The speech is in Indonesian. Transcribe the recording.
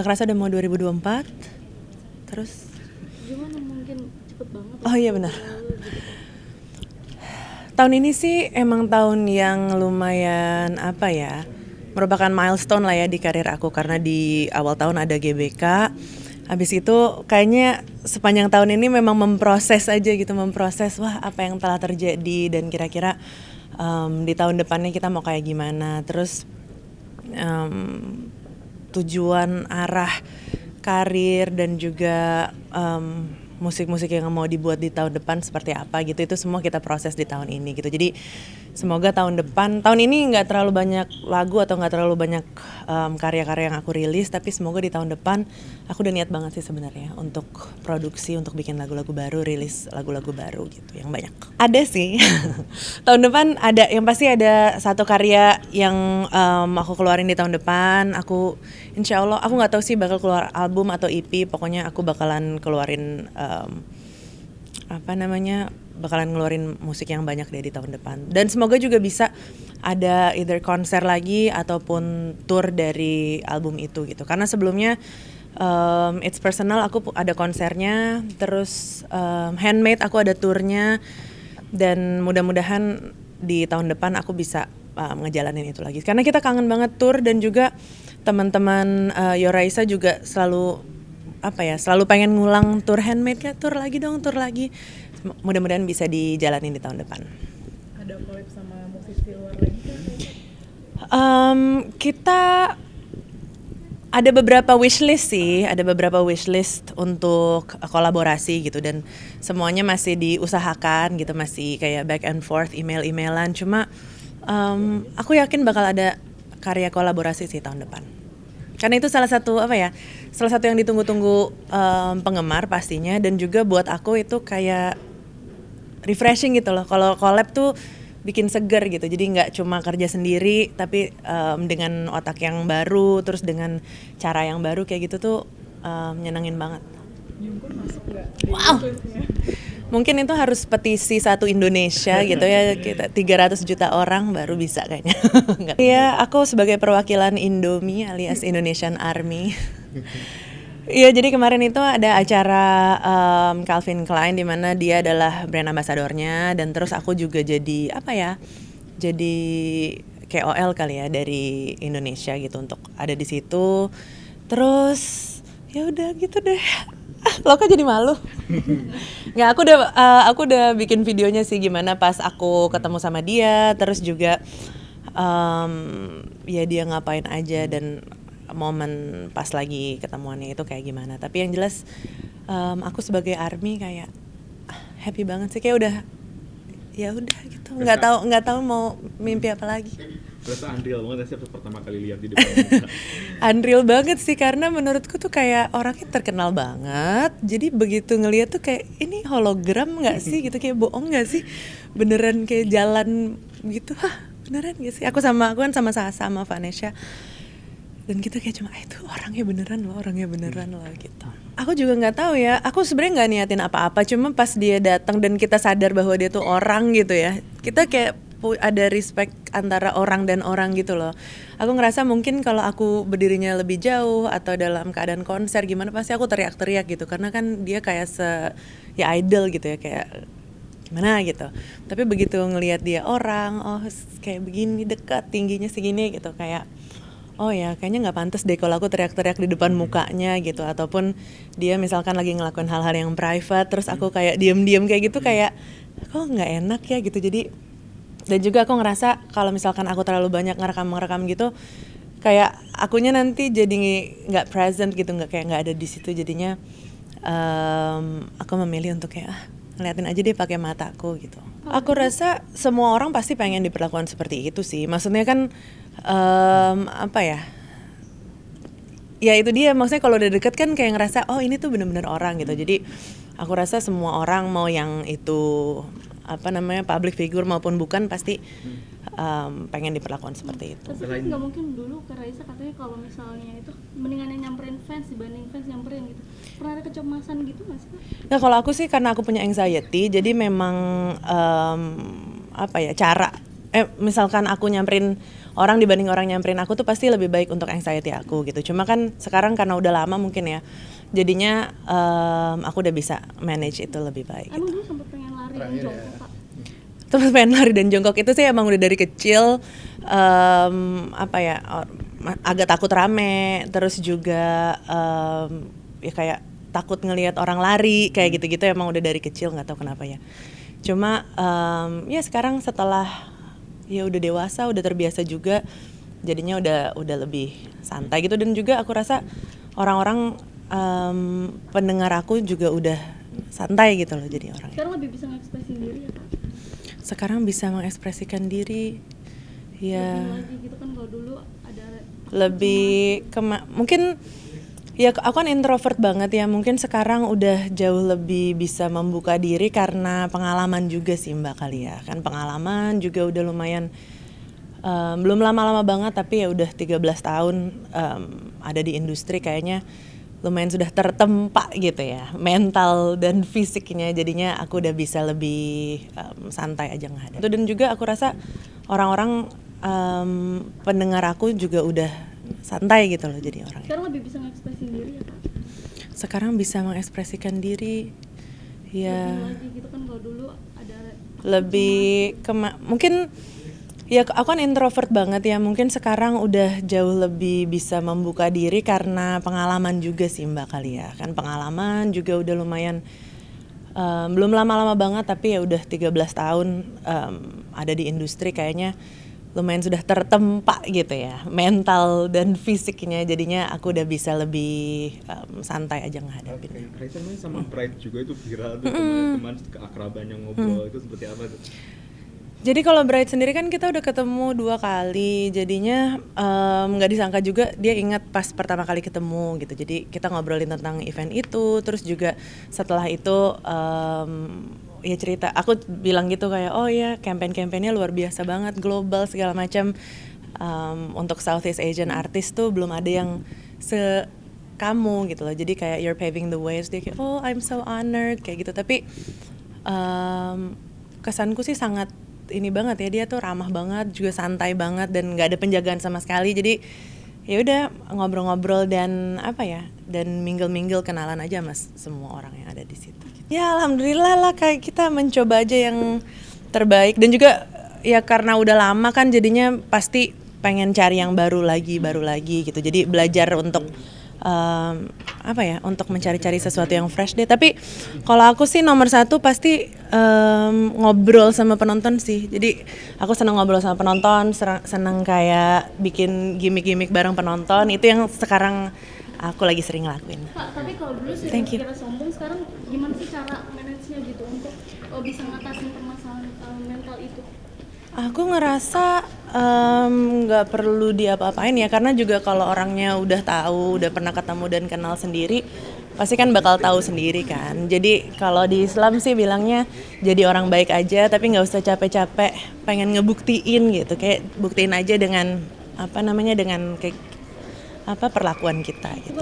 Nggak kerasa udah mau 2024. Terus Gimana mungkin cepet banget? Oh iya benar. Tahun ini sih emang tahun yang lumayan merupakan milestone lah ya di karir aku, karena di awal tahun ada GBK. Habis itu kayaknya sepanjang tahun ini memang memproses aja gitu, wah apa yang telah terjadi dan kira-kira di tahun depannya kita mau kayak gimana. Terus tujuan arah karir dan juga musik-musik yang mau dibuat di tahun depan seperti apa gitu, itu semua kita proses di tahun ini gitu. Jadi semoga tahun ini nggak terlalu banyak lagu atau nggak terlalu banyak karya-karya yang aku rilis, tapi semoga di tahun depan aku udah niat banget sih sebenarnya untuk produksi, untuk bikin lagu-lagu baru, rilis lagu-lagu baru gitu yang banyak. Ada sih tahun depan ada, yang pasti ada satu karya yang aku keluarin di tahun depan. Aku insya Allah, aku nggak tahu sih bakal keluar album atau EP, pokoknya aku bakalan keluarin bakalan ngeluarin musik yang banyak deh di tahun depan. Dan semoga juga bisa ada either konser lagi ataupun tour dari album itu gitu. Karena sebelumnya It's Personal aku ada konsernya, terus Handmade aku ada tournya, dan mudah-mudahan di tahun depan aku bisa ngejalanin itu lagi. Karena kita kangen banget tour, dan juga teman-teman Yoraisa juga selalu pengen ngulang tour Handmade, kayak tour lagi. Mudah-mudahan bisa dijalanin di tahun depan. Ada collab sama musisi luar lagi kan? Kita ada beberapa wishlist untuk kolaborasi gitu, dan semuanya masih diusahakan gitu, masih kayak back and forth, email-emailan. Cuma aku yakin bakal ada karya kolaborasi sih tahun depan. Karena itu salah satu yang ditunggu-tunggu penggemar pastinya, dan juga buat aku itu kayak refreshing gitu loh. Kalau collab tuh bikin seger gitu, jadi nggak cuma kerja sendiri, tapi dengan otak yang baru, terus dengan cara yang baru kayak gitu tuh nyenengin banget. Jungkook masuk nggak? Wow, mungkin itu harus petisi satu Indonesia gitu ya, kita 300 juta orang baru bisa kayaknya. Iya, aku sebagai perwakilan Indomie alias Indonesian Army. Iya, jadi kemarin itu ada acara Calvin Klein di mana dia adalah brand ambassadornya, dan terus aku juga jadi jadi KOL kali ya dari Indonesia gitu untuk ada di situ. Terus ya udah gitu deh. Lo kok jadi malu? Nggak, aku udah bikin videonya sih gimana pas aku ketemu sama dia, terus juga ya dia ngapain aja dan momen pas lagi ketemuannya itu kayak gimana. Tapi yang jelas aku sebagai ARMY kayak happy banget sih, kayak udah gitu, nggak tahu mau mimpi apa lagi. Terasa unreal banget sih pertama kali lihat di depan muka. Unreal banget sih, karena menurutku tuh kayak orangnya terkenal banget. Jadi begitu ngeliat tuh kayak ini hologram nggak sih gitu, kayak bohong nggak sih, beneran kayak jalan gitu. Beneran nggak sih? Aku kan sama Sasa sama Vanessa, dan kita kayak cuma itu orangnya beneran loh gitu. Aku juga nggak tahu ya, aku sebenarnya nggak niatin apa-apa, cuma pas dia datang dan kita sadar bahwa dia tuh orang gitu ya, kita kayak ada respect antara orang dan orang gitu loh. Aku ngerasa mungkin kalau aku berdirinya lebih jauh atau dalam keadaan konser gimana, pasti aku teriak-teriak gitu, karena kan dia kayak idol gitu ya, kayak gimana gitu. Tapi begitu ngelihat dia orang, kayak begini dekat, tingginya segini gitu, kayak oh ya, kayaknya nggak pantas deh kalau aku teriak-teriak di depan mukanya gitu. Ataupun dia misalkan lagi ngelakuin hal-hal yang private, terus aku kayak diem-diem kayak gitu, kayak kok nggak enak ya gitu. Jadi, dan juga aku ngerasa kalau misalkan aku terlalu banyak ngerekam gitu, kayak akunya nanti jadi nggak present gitu, nggak ada di situ. Jadinya aku memilih untuk kayak ngeliatin aja deh pakai mataku gitu. Aku rasa semua orang pasti pengen diperlakukan seperti itu sih. Maksudnya kan ya itu dia, maksudnya kalau udah deket kan kayak ngerasa oh ini tuh benar-benar orang gitu. Jadi aku rasa semua orang, mau yang itu public figure maupun bukan, pasti pengen diperlakukan seperti itu. Tapi kan nggak mungkin dulu Kak Raisa katanya kalau misalnya itu mendingan nyamperin fans dibanding fans nyamperin gitu. Pernah ada kecemasan gitu nggak sih Kak? Nah kalau aku sih karena aku punya anxiety, jadi memang misalkan aku nyamperin orang dibanding orang nyamperin aku tuh pasti lebih baik untuk anxiety aku gitu. Cuma kan sekarang karena udah lama mungkin ya, jadinya aku udah bisa manage itu lebih baik. Emang dulu sempat pengen lari dan jongkok Kak? Terus pengen lari dan jongkok itu sih emang udah dari kecil, apa ya, agak takut rame, terus juga ya kayak takut ngelihat orang lari kayak gitu-gitu, emang udah dari kecil, nggak tahu kenapa ya. Cuma ya sekarang setelah ya udah dewasa, udah terbiasa juga, jadinya udah lebih santai gitu. Dan juga aku rasa orang-orang pendengar aku juga udah santai gitu loh, jadi orang Sekarang lebih bisa mengekspresi diri ya Kak? sekarang bisa mengekspresikan diri ya. Lebih lagi gitu kan, kalau dulu ada Lebih mungkin ya, aku kan introvert banget ya, mungkin sekarang udah jauh lebih bisa membuka diri karena pengalaman juga sih Mbak kali ya. Kan pengalaman juga udah lumayan, belum lama-lama banget tapi ya udah 13 tahun ada di industri, kayaknya lumayan sudah tertempa gitu ya, mental dan fisiknya, jadinya aku udah bisa lebih santai aja ngadep. Dan juga aku rasa orang-orang pendengar aku juga udah santai gitu loh, jadi orang. sekarang lebih bisa mengekspresi diri ya Kak? Sekarang bisa mengekspresikan diri ya. Lebih lagi gitu kan, kalau dulu ada Lebih mungkin ya, aku kan introvert banget ya, mungkin sekarang udah jauh lebih bisa membuka diri karena pengalaman juga sih Mbak kali ya. Kan pengalaman juga udah lumayan, belum lama-lama banget tapi ya udah 13 tahun ada di industri, kayaknya lumayan sudah tertempa gitu ya, mental dan fisiknya, jadinya aku udah bisa lebih santai aja ngadepin. Raisa main sama Pride juga itu viral tuh, teman-teman keakrabannya ngobrol itu seperti apa tuh? Jadi kalau Bright sendiri kan kita udah ketemu 2 kali, jadinya nggak disangka juga dia ingat pas pertama kali ketemu gitu. Jadi kita ngobrolin tentang event itu, terus juga setelah itu ya cerita, aku bilang gitu kayak, oh ya campaign-campaignnya luar biasa banget, global segala macam, untuk Southeast Asian artist tuh belum ada yang kamu gitu loh. Jadi kayak you're paving the way, dia kayak oh I'm so honored kayak gitu. Tapi kesanku sih sangat ini banget ya, dia tuh ramah banget, juga santai banget dan nggak ada penjagaan sama sekali. Jadi ya udah ngobrol-ngobrol dan apa ya, dan mingle-mingle, kenalan aja mas semua orang yang ada di situ. Ya alhamdulillah lah, kayak kita mencoba aja yang terbaik, dan juga ya karena udah lama kan jadinya pasti pengen cari yang baru lagi gitu. Jadi belajar untuk apa ya, untuk mencari-cari sesuatu yang fresh deh. Tapi kalau aku sih nomor 1 pasti ngobrol sama penonton sih. Jadi aku seneng ngobrol sama penonton, seneng kayak bikin gimmick-gimmick bareng penonton. Itu yang sekarang aku lagi sering lakuin. Kak, tapi kalau dulu sih kira sombong, sekarang gimana sih cara manage-nya gitu untuk bisa ngatasin permasalahan mental itu? Aku ngerasa nggak perlu diapa-apain ya, karena juga kalau orangnya udah tahu, udah pernah ketemu dan kenal sendiri, pasti kan bakal tahu sendiri kan. Jadi kalau di Islam sih bilangnya jadi orang baik aja, tapi nggak usah capek-capek pengen ngebuktiin gitu. Kayak buktiin aja dengan apa namanya, dengan kayak apa perlakuan kita gitu.